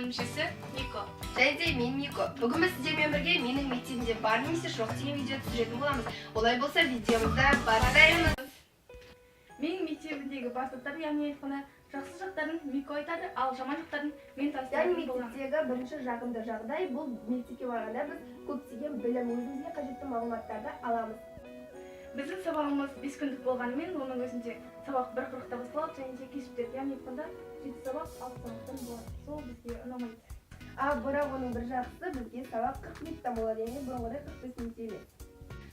мүшесі Мико. Және де мен Мико. Бүгін біз сіздермен бірге менің мектебімде бар немесе жоқ деген видео түсіретін боламыз. Олай болса видеомызда бастаймыз. Менің мектебімдегі бастықтар, яғни айтқанда жақсы жақтарын Мико айтады, ал жаман жақтарын мен Яғни таныстыратын боламын. мектептегі бірінші жағымды жағдай бұл мектепке барғанда біз көптеген білім, өзімізге қажетті мағлұматтарды аламыз. Біздің сабағымыз 5 күндік болғанымен, оның өзінде сабақ 1:40-та басталады және де кешіктіреді. Яғни айтқанда 7 сабақ 6 сабақтан болады. Сол бізге ұнамайды. Бірақ оның бір жақсысы бізге сабақ 40 минуттан болады, яғни бұрынғыдай 45 минут емес.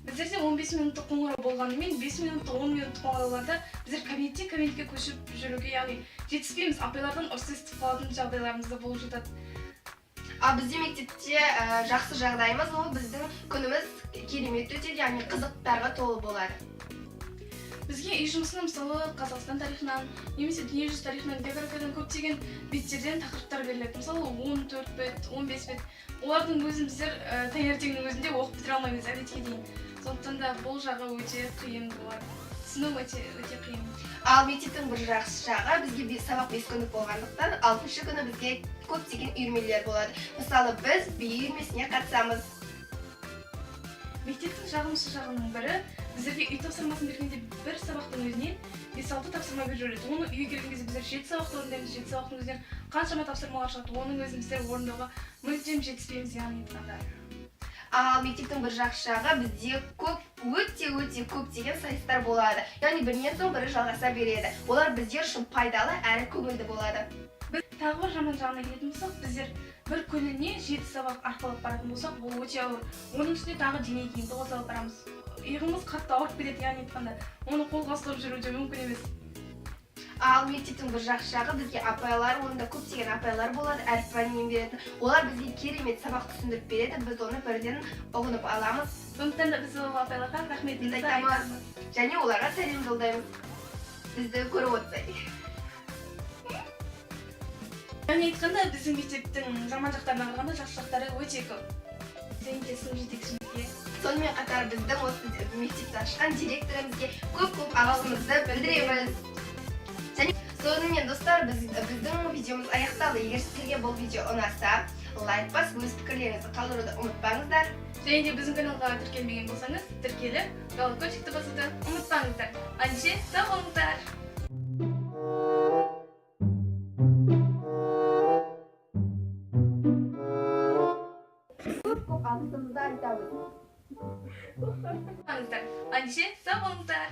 Біздерде 15 минуттық қоңырау болғанымен, 5 минуттық 10 минуттық қоңырауларда біздер кабинетке көшіп жүруге, яғни жетіспейміз. Апайлардан ұрыс естіп қалатын жағдайларымыз да болып жатады. Бізде мектепте жақсы жағдайымыз, ол біздің күніміз керемет өтеді, яғни қызықтарға толы болады. Бізге үй жұмысына мысалы Қазақстан тарихынан, немесе дүниежүзі тарихынан, географиядан көптеген беттерден тақырыптар беріледі. Мысалы 14 бет, 15 бет. Олардың өзін біздер таңертеңнің өзінде оқып бітіре алмаймыз әдетке дейін. Сондықтан да бұл жағы өте қиын болады. Түсіну өте қиын. Ал мектептің бір жақсы жағы бізге сабақ 5 күндік болғандықтан, 6-шы күні бізге көптеген үйірмелер болады. Мысалы біз би үйірмесіне қатысамыз. Мектептің жағымсыз жағының бірі, біздерге үй тапсырмасын бергенде бір сабақтың өзінен 5-6 тапсырма беріп жүреді. Оны үйге келген кезде біздер 7 сабақты орындаймыз, 7 сабақтың өзінен қаншама тапсырмалар шығады, оның өзін біздер орындауға мүлдем жетіспейміз, яғни айтқанда. Ал мектептің бір жақсы жағы бізде өте көптеген сайыстар болады. Яғни бірінен соң бірі жалғаса береді. Олар біздер үшін пайдалы әрі көңілді болады. Біз тағы бір жаман жағына келетін болсақ, біздер бір күніне 7 сабақ арқалап баратын болсақ, бұл өте ауыр. Оның үстіне тағы дене киімді қоса алып барамыз. Иығымыз қатты ауырып кетеді, яғни айтқанда, оны қолға ұстап жүру де мүмкін емес. Ал мектептің бір жақсы жағы бізге апайлар, онда көптеген апайлар болады, әріппәнмен беретін. Олар бізге керемет сабақ түсіндіріп береді, біз оны бірден ұғынып аламыз. Сондықтан да біз ол апайларға рахметімізді айтамыз. Және оларға сәлем жолдаймыз. Бізді көріп отырсай. Яғни айтқанда, біздің мектептің жаман жақтарына қарағанда жақсы жақтары өте көп. Және де сынып жетекшімізге. Сонымен қатар біздің осы мектепті ашқан директорымызге көп алғысымызды білдіреміз. Және сонымен достар, біздің видеомыз аяқталды. Егер сіздерге бұл видео ұнаса, лайк басып, өз пікірлеріңізді қалдыруды ұмытпаңыздар. Және де біздің каналға тіркелмеген болсаңыз, тіркеліп, колокольчикті басуды ұмытпаңыздар. Ендеше сау болыңыздар. Көп алғысымызды айтамыз. Ендеше сау болыңыздар.